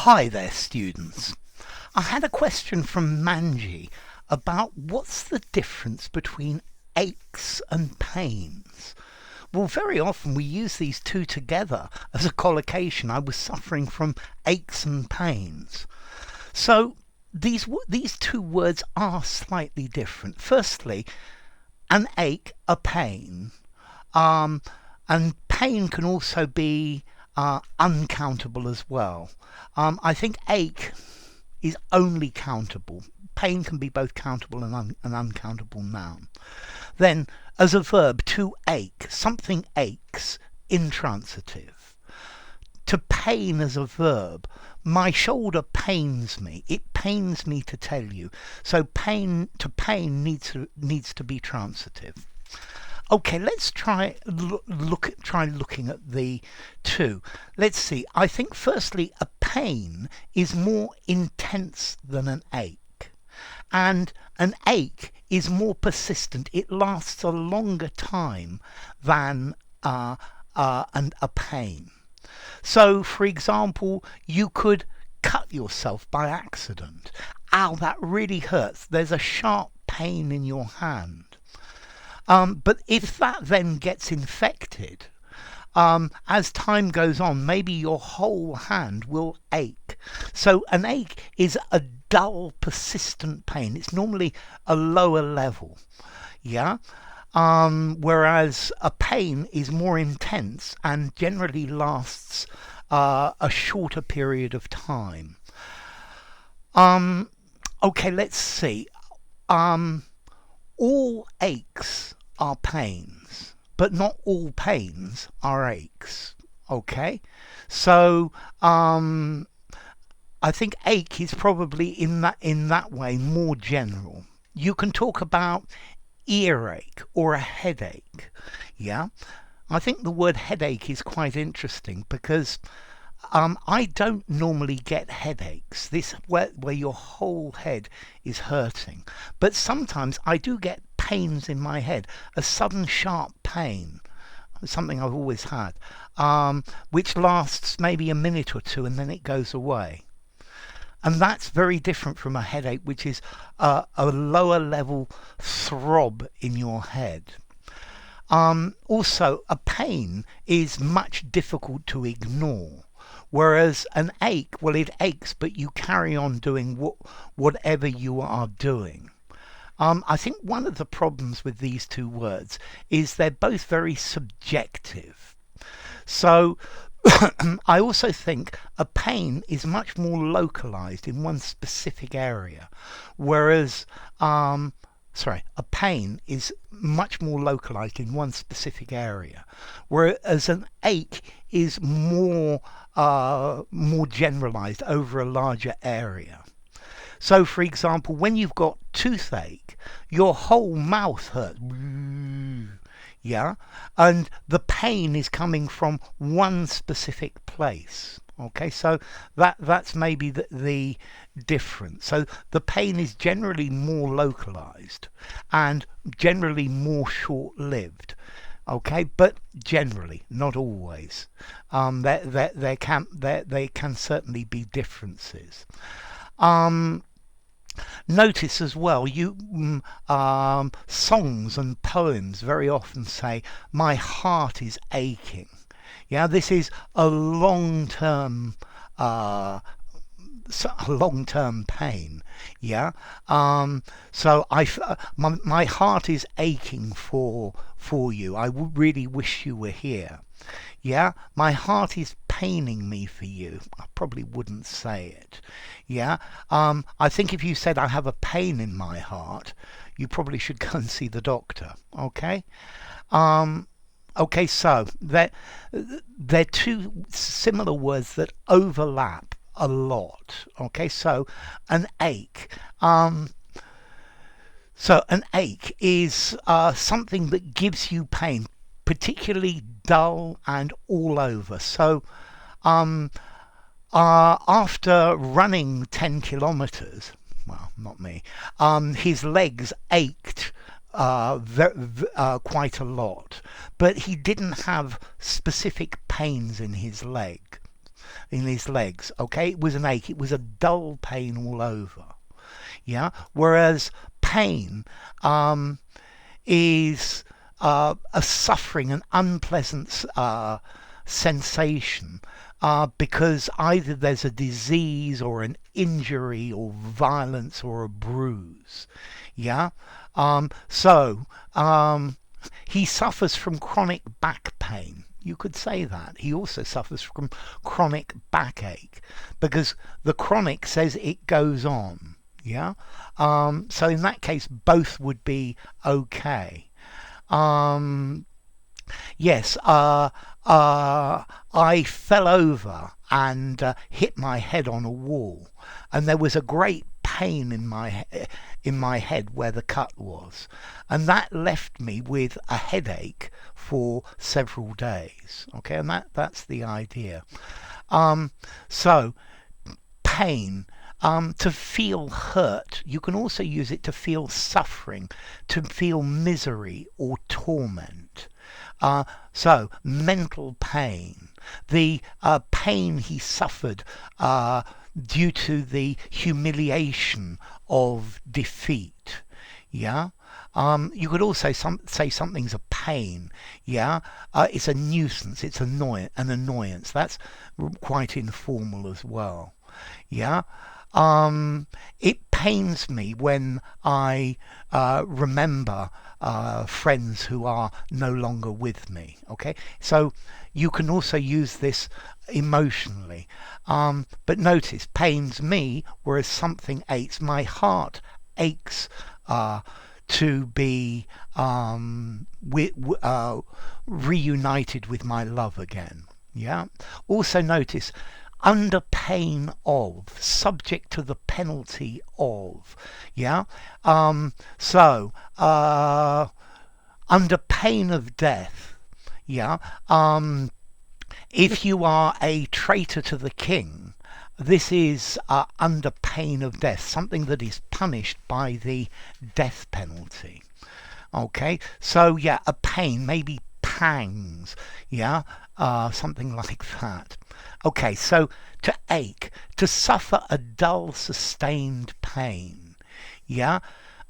Hi there, students. I had a question from Manji about what's the difference between aches and pains. Well, very often we use these two together as a collocation. I was suffering from aches and pains. So these two words are slightly different. Firstly, an ache, a pain. And pain can also be uncountable as well. I think ache is only countable. Pain can be both countable and an uncountable noun. Then, as a verb, to ache, something aches, intransitive. To pain as a verb, my shoulder pains me. It pains me to tell you. So pain needs to be transitive. Okay, let's try looking at the two. Let's see. I think firstly a pain is more intense than an ache. And an ache is more persistent. It lasts a longer time than a pain. So, for example, you could cut yourself by accident. Ow, that really hurts. There's a sharp pain in your hand. But if that then gets infected, as time goes on, maybe your whole hand will ache. So an ache is a dull, persistent pain. It's normally a lower level, yeah? Whereas a pain is more intense and generally lasts a shorter period of time. Okay, let's see. All aches are pains, but not all pains are aches. Okay, so I think ache is probably in that way more general. You can talk about earache or a headache. Yeah, I think the word headache is quite interesting because I don't normally get headaches, where your whole head is hurting. But sometimes I do get pains in my head, a sudden sharp pain, something I've always had, which lasts maybe a minute or two and then it goes away. And that's very different from a headache, which is a lower level throb in your head. Also, a pain is much difficult to ignore. Whereas an ache, well, it aches, but you carry on doing whatever you are doing. I think one of the problems with these two words is they're both very subjective. So I also think a pain is much more localized in one specific area, whereas a pain is much more localized in one specific area, whereas an ache is more generalized over a larger area. So, for example, when you've got toothache, your whole mouth hurts. Yeah, and the pain is coming from one specific place. Okay, so that's maybe the difference. So the pain is generally more localized and generally more short-lived. Okay, but generally, not always. There can certainly be differences. Notice as well, songs and poems very often say, "My heart is aching." Yeah, this is a long-term pain. Yeah, so my heart is aching for you. I really wish you were here. Yeah, my heart is paining me for you. I probably wouldn't say it. Yeah, I think if you said I have a pain in my heart, you probably should go and see the doctor. Okay. Okay, so they're two similar words that overlap a lot. Okay, so an ache. So an ache is something that gives you pain, particularly dull and all over. So after running 10 kilometers, well, not me, his legs ached quite a lot, but he didn't have specific pains in his leg. in his legs. Okay, it was an ache. It was a dull pain all over. Yeah. Whereas pain is a suffering, an unpleasant sensation, because either there's a disease or an injury or violence or a bruise. Yeah. So he suffers from chronic back pain. You could say that. He also suffers from chronic backache because the chronic says it goes on. Yeah. So in that case, both would be okay. Yes. I fell over and hit my head on a wall, and there was a great pain in my head where the cut was, and that left me with a headache for several days. Okay, and that's the idea. So pain. To feel hurt. You can also use it to feel suffering, to feel misery or torment. So mental pain. The pain he suffered due to the humiliation of defeat. Yeah. You could also say something's a pain. Yeah. It's a nuisance. It's an annoyance. That's quite informal as well. Yeah. It pains me when I remember friends who are no longer with me. Okay, so you can also use this emotionally. But notice, pains me, whereas something aches. My heart aches to be reunited with my love again. Yeah. Also notice, under pain of, subject to the penalty of. Yeah. So under pain of death. Yeah. If you are a traitor to the king, this is under pain of death, something that is punished by the death penalty. Okay, so yeah, a pain, maybe pangs, yeah, something like that. Okay, so to ache, to suffer a dull, sustained pain, yeah,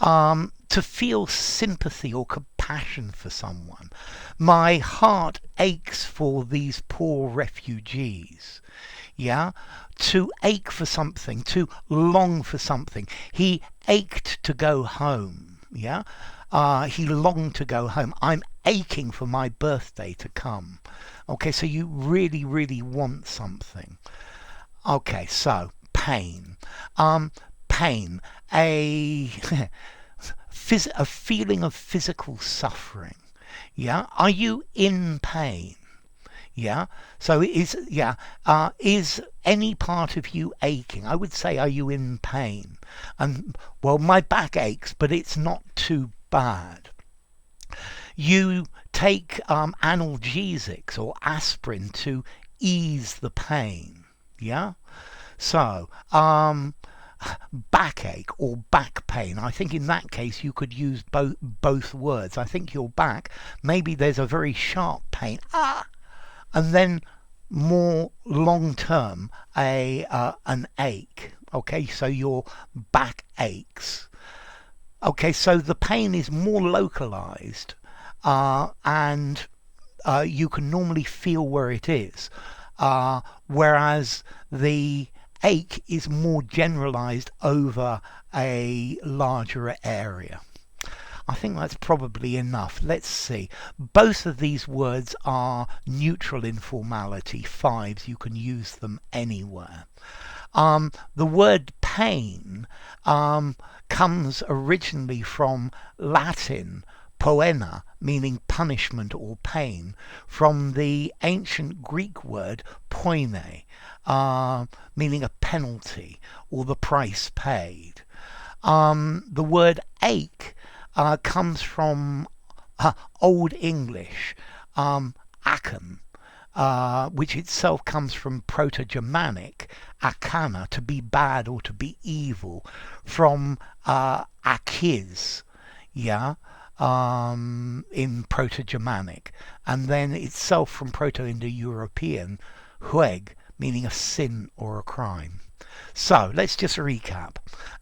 to feel sympathy or compassion for someone. My heart aches for these poor refugees. Yeah, to ache for something, to long for something. He ached to go home. Yeah, he longed to go home. I'm aching for my birthday to come. Okay, so you really, really want something. Okay, so pain. Pain, a a feeling of physical suffering. Yeah, are you in pain? Yeah. So is any part of you aching? I would say, are you in pain? And well, my back aches, but it's not too bad. You take analgesics or aspirin to ease the pain. Yeah. So backache or back pain. I think in that case you could use both words. I think your back, maybe there's a very sharp pain. And then more long term, an ache. Okay, so your back aches. Okay, so the pain is more localized, and you can normally feel where it is, whereas the ache is more generalized over a larger area. I think that's probably enough. Let's see. Both of these words are neutral in formality, fives. You can use them anywhere. The word pain comes originally from Latin poena, meaning punishment or pain, from the ancient Greek word poine, meaning a penalty or the price paid. The word ache comes from Old English, aken, which itself comes from Proto-Germanic, akana, to be bad or to be evil, from akiz, yeah, in Proto-Germanic, and then itself from Proto-Indo-European, hueg, meaning a sin or a crime. So let's just recap.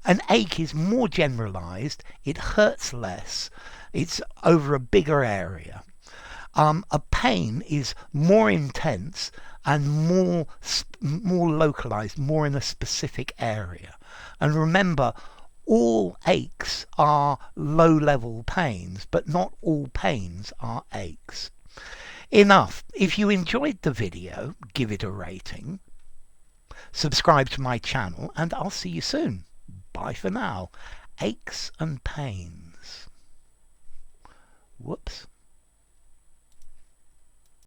An ache is more generalized, it hurts less, it's over a bigger area. A pain is more intense and more localized, more in a specific area. And remember, all aches are low-level pains, but not all pains are aches. Enough. If you enjoyed the video, give it a rating. Subscribe to my channel, and I'll see you soon. Bye for now. Aches and pains. Whoops.